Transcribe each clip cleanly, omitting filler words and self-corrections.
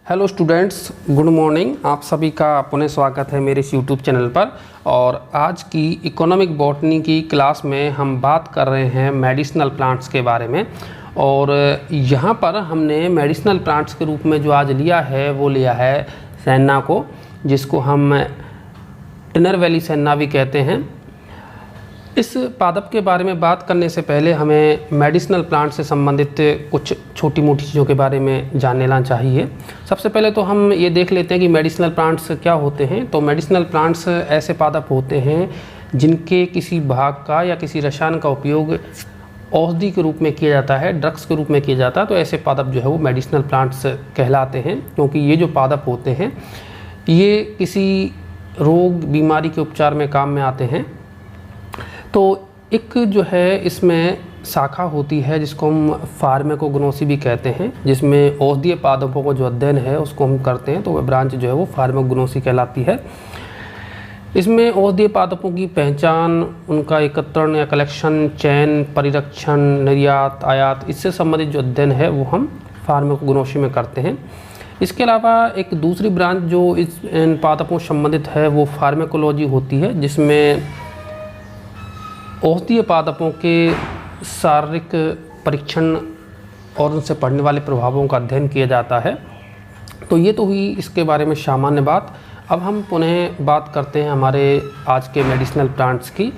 Hello students, good morning. आप सभी का पुनः स्वागत है मेरे इस यूट्यूब चैनल पर। और आज की इकोनॉमिक बॉटनी की क्लास में हम बात कर रहे हैं मेडिसिनल प्लांट्स के बारे में। और यहाँ पर हमने मेडिसिनल प्लांट्स के रूप में जो आज लिया है वो लिया है सैन्ना को, जिसको हम टिनर वैली सैन्ना भी कहते हैं। इस पादप के बारे में बात करने से पहले हमें मेडिसिनल प्लांट से संबंधित कुछ छोटी मोटी चीज़ों के बारे में जान लेना चाहिए। सबसे पहले तो हम ये देख लेते हैं कि मेडिसिनल प्लांट्स क्या होते हैं। तो मेडिसिनल प्लांट्स ऐसे पादप होते हैं जिनके किसी भाग का या किसी रसायन का उपयोग औषधि के रूप में किया जाता है, ड्रग्स के रूप में किया जाता है। तो ऐसे पादप जो है वो मेडिसिनल प्लांट्स कहलाते हैं, क्योंकि ये जो पादप होते हैं ये किसी रोग बीमारी के उपचार में काम में आते हैं। तो एक जो है इसमें शाखा होती है जिसको हम फार्माकोग्नोसी भी कहते हैं, जिसमें औषधीय पादपों का जो अध्ययन है उसको हम करते हैं। तो वह ब्रांच जो है वो फार्माकोग्नोसी कहलाती है। इसमें औषधीय पादपों की पहचान, उनका एकत्रण या कलेक्शन, चयन, परिरक्षण, निर्यात, आयात, इससे संबंधित जो अध्ययन है वो हम फार्माकोग्नोसी में करते हैं। इसके अलावा एक दूसरी ब्रांच जो इन पादपों से संबंधित है वो फार्माकोलॉजी होती है, जिसमें औषधीय पादपों के शारीरिक परीक्षण और उनसे पड़ने वाले प्रभावों का अध्ययन किया जाता है। तो ये तो हुई इसके बारे में सामान्य बात। अब हम पुनः बात करते हैं हमारे आज के मेडिसिनल प्लांट्स की।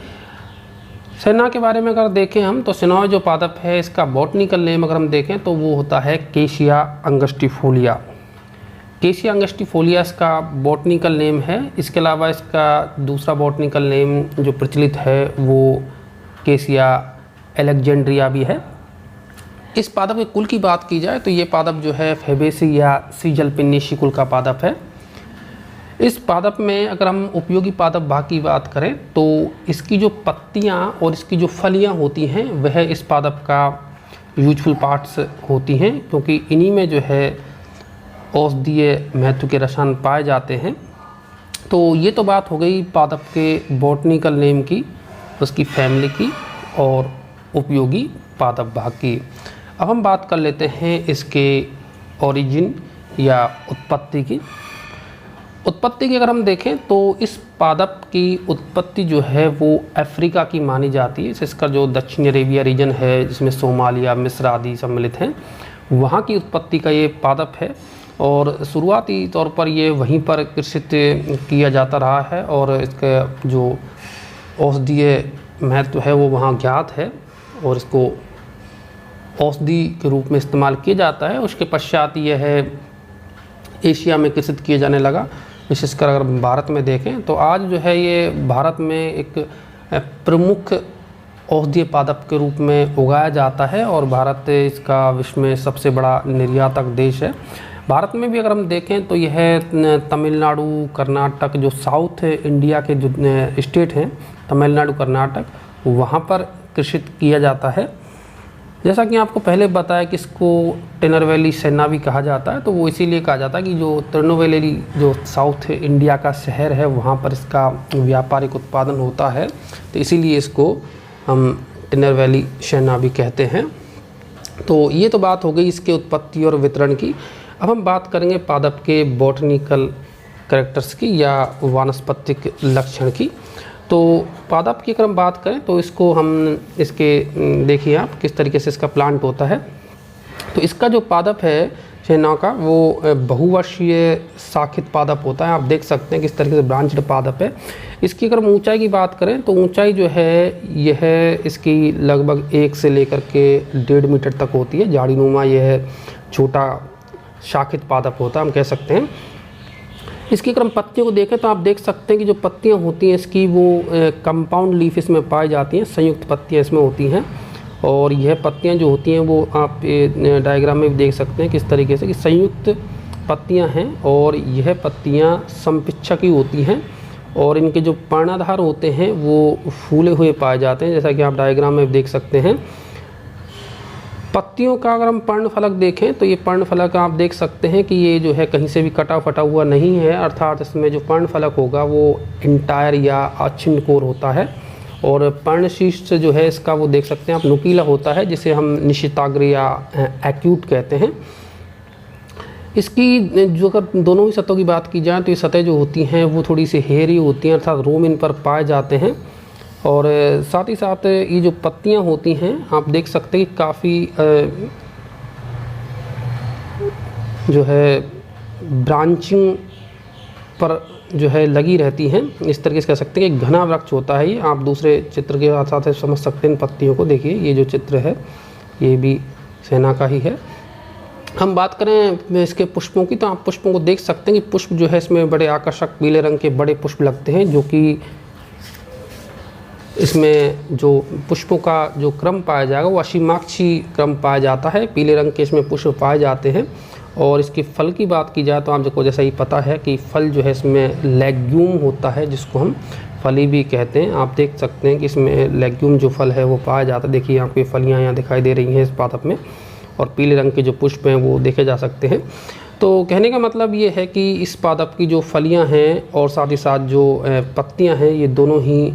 सैन्ना के बारे में अगर देखें हम, तो सैन्ना जो पादप है इसका बॉटनिकल नेम अगर हम देखें तो वो होता है केशिया अंगस्टिफोलिया। केशिया अंगस्टिफोलिया इसका बॉटनिकल नेम है। इसके अलावा इसका दूसरा बॉटनिकल नेम जो प्रचलित है वो केशिया एलेक्जेंड्रिया भी है। इस पादप के कुल की बात की जाए तो ये पादप जो है फेबेसी या सीजलपिन्नेसी कुल का पादप है। इस पादप में अगर हम उपयोगी पादप भाग की बात करें तो इसकी जो पत्तियां और इसकी जो फलियां होती हैं वह इस पादप का यूजफुल पार्ट्स होती हैं, क्योंकि इन्हीं में जो है औषधीय महत्व के रसायन पाए जाते हैं। तो ये तो बात हो गई पादप के बॉटनिकल नेम की, उसकी फैमिली की और उपयोगी पादप भाग की। अब हम बात कर लेते हैं इसके ओरिजिन या उत्पत्ति की। उत्पत्ति की अगर हम देखें तो इस पादप की उत्पत्ति जो है वो अफ्रीका की मानी जाती है। इसका जो दक्षिण अरेबिया रीजन है जिसमें सोमालिया, मिस्र आदि सम्मिलित हैं, वहाँ की उत्पत्ति का ये पादप है। और शुरुआती तौर पर ये वहीं पर कृषित किया जाता रहा है और इसका जो औषधीय महत्व है वो वहाँ ज्ञात है और इसको औषधि के रूप में इस्तेमाल किया जाता है। उसके पश्चात यह है एशिया में कृषित किया जाने लगा। विशेषकर अगर भारत में देखें तो आज जो है ये भारत में एक प्रमुख औषधीय पादप के रूप में उगाया जाता है और भारत इसका विश्व में सबसे बड़ा निर्यातक देश है। भारत में भी अगर हम देखें तो यह तमिलनाडु, कर्नाटक, जो साउथ इंडिया के जो स्टेट हैं तमिलनाडु, कर्नाटक, वहाँ पर कृषित किया जाता है। जैसा कि आपको पहले बताया कि इसको टिनर वैली सैन्ना भी कहा जाता है, तो वो इसीलिए कहा जाता है कि जो तिरुनेलवेली जो साउथ इंडिया का शहर है वहाँ पर इसका व्यापारिक उत्पादन होता है, तो इसीलिए इसको हम टिनर वैली सैन्ना भी कहते हैं। तो ये तो बात हो गई इसके उत्पत्ति और वितरण की। अब हम बात करेंगे पादप के बॉटनिकल कैरेक्टर्स की या वानस्पतिक लक्षण की। तो पादप की अगर हम बात करें तो इसको हम इसके देखिए आप किस तरीके से इसका प्लांट होता है। तो इसका जो पादप है सैन्ना का वो बहुवर्षीय शाखित पादप होता है। आप देख सकते हैं किस तरीके से ब्रांच्ड पादप है। इसकी अगर हम ऊंचाई की बात करें तो ऊंचाई जो है यह इसकी लगभग 1 से लेकर के 1.5 मीटर तक होती है। झाड़ीनुमा यह छोटा शाखित पादप होता है हम कह सकते हैं। इसकी अगर हम पत्तियों को देखें तो आप देख सकते हैं कि जो पत्तियां होती हैं इसकी वो कंपाउंड लीफ इसमें पाई जाती हैं, संयुक्त पत्तियां इसमें होती हैं। और यह पत्तियां जो होती हैं वो आप डायग्राम में भी देख सकते हैं किस तरीके से कि संयुक्त पत्तियां हैं और यह पत्तियां संपिच्छकी होती हैं और इनके जो पर्णाधार होते हैं वो फूले हुए पाए जाते हैं, जैसा कि आप डायग्राम में देख सकते हैं। पत्तियों का अगर हम पर्णफलक देखें तो ये पर्णफलक आप देख सकते हैं कि ये जो है कहीं से भी कटा फटा हुआ नहीं है, अर्थात इसमें जो पर्णफलक होगा वो इंटायर या अछिन्न कोर होता है। और पर्णशीर्ष जो है इसका वो देख सकते हैं आप नुकीला होता है, जिसे हम निशिताग्र या एक्यूट कहते हैं। इसकी जो अगर दोनों ही सतहों की बात की जाए तो ये सतह जो होती हैं वो थोड़ी सी हेयरी होती हैं, अर्थात रोम इन पर पाए जाते हैं। और साथ ही साथ ये जो पत्तियां होती हैं आप देख सकते हैं कि काफ़ी जो है ब्रांचिंग पर जो है लगी रहती हैं। इस तरीके से कह सकते हैं कि घना वृक्ष होता है ये। आप दूसरे चित्र के साथ समझ सकते हैं इन पत्तियों को। देखिए ये जो चित्र है ये भी सेना का ही है। हम बात करें इसके पुष्पों की तो आप पुष्पों को देख सकते हैं कि पुष्प जो है इसमें बड़े आकर्षक पीले रंग के बड़े पुष्प लगते हैं, जो कि इसमें जो पुष्पों का जो क्रम पाया जाएगा वो असीमाक्षी क्रम पाया जाता है। पीले रंग के इसमें पुष्प पाए जाते हैं। और इसके फल की बात की जाए तो आप को जैसा ही पता है कि फल जो है इसमें लेग्यूम होता है, जिसको हम फली भी कहते हैं। आप देख सकते हैं कि इसमें लेग्यूम जो फल है वो पाया जाता है। देखिए आपको ये फलियाँ यहाँ दिखाई दे रही हैं इस पादप में, और पीले रंग के जो पुष्प हैं वो देखे जा सकते हैं। तो कहने का मतलब ये है कि इस पादप की जो फलियाँ हैं और साथ ही साथ जो पत्तियाँ हैं ये दोनों ही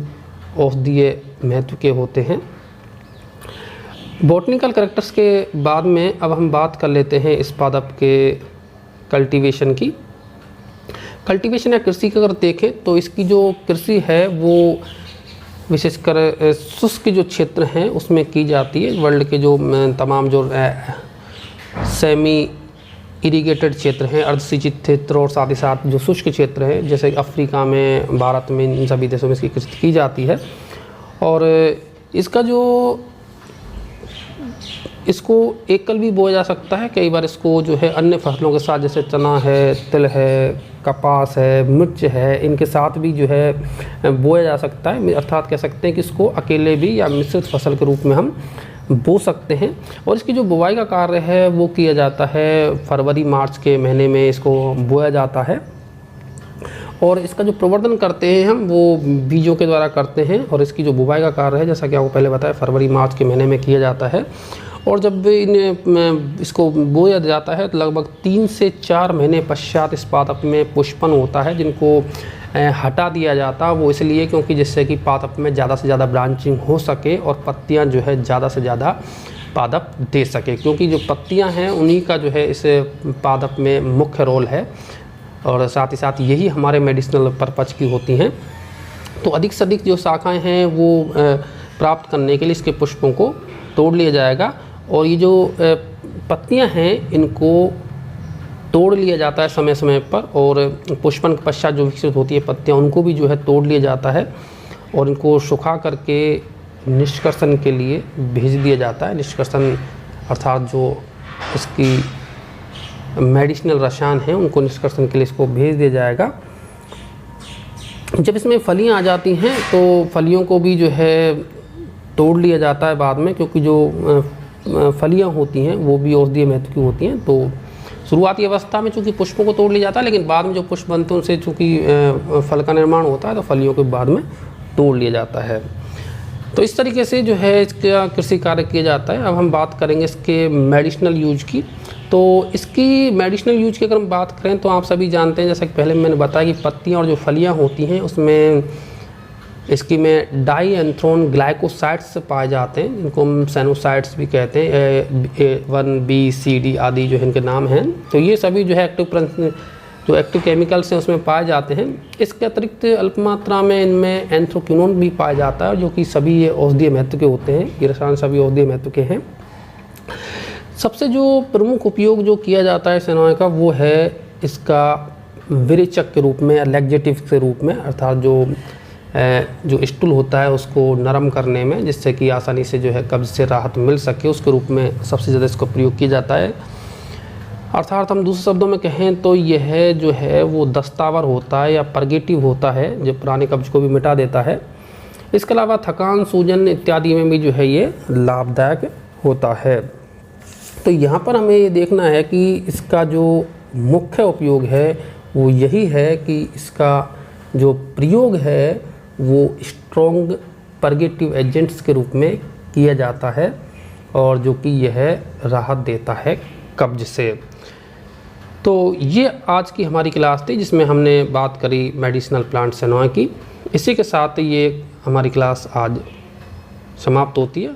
औषधीय महत्व के होते हैं। बॉटनिकल कैरेक्टर्स के बाद में अब हम बात कर लेते हैं इस पादप के कल्टीवेशन की। कल्टीवेशन या कृषि की अगर देखें तो इसकी जो कृषि है वो विशेषकर शुष्क जो क्षेत्र हैं उसमें की जाती है। वर्ल्ड के जो तमाम जो सेमी इरिगेटेड क्षेत्र हैं, अर्धसिंचित क्षेत्र और साथ ही साथ जो शुष्क क्षेत्र हैं जैसे अफ्रीका में, भारत में, इन सभी देशों में इसकी कृषि की जाती है। और इसका जो इसको एकल भी बोया जा सकता है। कई बार इसको जो है अन्य फसलों के साथ जैसे चना है, तिल है, कपास है, मिर्च है, इनके साथ भी जो है बोया जा सकता है। अर्थात कह सकते हैं कि इसको अकेले भी या मिश्रित फसल के रूप में हम बो सकते हैं। और इसकी जो बुवाई का कार्य है वो किया जाता है फरवरी मार्च के महीने में इसको बोया जाता है। और इसका जो प्रवर्धन करते हैं हम वो बीजों के द्वारा करते हैं। और इसकी जो बुवाई का कार्य है जैसा कि आपको पहले बताया फरवरी मार्च के महीने में किया जाता है। और जब इसको बोया जाता है तो लगभग 3 से 4 महीने पश्चात इस पादप में पुष्पन होता है, जिनको हटा दिया जाता है। वो इसलिए क्योंकि जिससे कि पादप में ज़्यादा से ज़्यादा ब्रांचिंग हो सके और पत्तियां जो है ज़्यादा से ज़्यादा पादप दे सके, क्योंकि जो पत्तियां हैं उन्हीं का जो है इस पादप में मुख्य रोल है। और साथ ही साथ यही हमारे मेडिसिनल पर्पज की होती हैं। तो अधिक से अधिक जो शाखाएँ हैं वो प्राप्त करने के लिए इसके पुष्पों को तोड़ लिया जाएगा। और ये जो पत्तियां हैं इनको तोड़ लिया जाता है समय समय पर। और पुष्पन के पश्चात जो विकसित होती है पत्तियां उनको भी जो है तोड़ लिया जाता है और इनको सुखा करके निष्कर्षण के लिए भेज दिया जाता है। निष्कर्षण अर्थात जो इसकी मेडिसिनल रसायन हैं उनको निष्कर्षण के लिए इसको भेज दिया जाएगा। जब इसमें फलियां आ जाती हैं तो फलियों को भी जो है तोड़ लिया जाता है बाद में, क्योंकि जो फलियां होती हैं वो भी औषधीय महत्व की होती हैं। तो शुरुआती अवस्था में चूँकि पुष्पों को तोड़ लिया जाता है, लेकिन बाद में जो पुष्प बनते हैं उनसे चूँकि फल का निर्माण होता है तो फलियों के बाद में तोड़ लिया जाता है। तो इस तरीके से जो है इसका कृषि कार्य किया जाता है। अब हम बात करेंगे इसके मेडिसिनल यूज की। तो इसकी मेडिसिनल यूज की अगर हम बात करें तो आप सभी जानते हैं, जैसा कि पहले मैंने बताया कि पत्तियाँ और जो फलियाँ होती हैं उसमें इसकी में डाई एंथ्रोन ग्लाइकोसाइड्स पाए जाते हैं, जिनको हम सैनोसाइड्स भी कहते हैं। A1B C D आदि जो इनके नाम हैं। तो ये सभी जो है एक्टिव केमिकल्स हैं उसमें पाए जाते हैं। इसके अतिरिक्त अल्प मात्रा में इनमें एंथ्रोक्विनोन भी पाया जाता है, जो कि सभी ये औषधीय महत्व के होते हैं। ये रसायन सभी औषधीय महत्व के हैं। सबसे जो प्रमुख उपयोग जो किया जाता है सेनोए का वो है इसका विरेचक के रूप में, लैक्जेटिव के रूप में, अर्थात जो स्टूल होता है उसको नरम करने में, जिससे कि आसानी से जो है कब्ज से राहत मिल सके, उसके रूप में सबसे ज़्यादा इसका प्रयोग किया जाता है। अर्थात हम दूसरे शब्दों में कहें तो यह जो है वो दस्तावर होता है या परगेटिव होता है, जो पुराने कब्ज को भी मिटा देता है। इसके अलावा थकान, सूजन इत्यादि में भी जो है ये लाभदायक होता है। तो यहाँ पर हमें ये देखना है कि इसका जो मुख्य उपयोग है वो यही है कि इसका जो प्रयोग है वो स्ट्रॉन्ग परगेटिव एजेंट्स के रूप में किया जाता है, और जो कि यह राहत देता है कब्ज से। तो ये आज की हमारी क्लास थी जिसमें हमने बात करी मेडिसिनल प्लांट सेनोए की। इसी के साथ ये हमारी क्लास आज समाप्त होती है।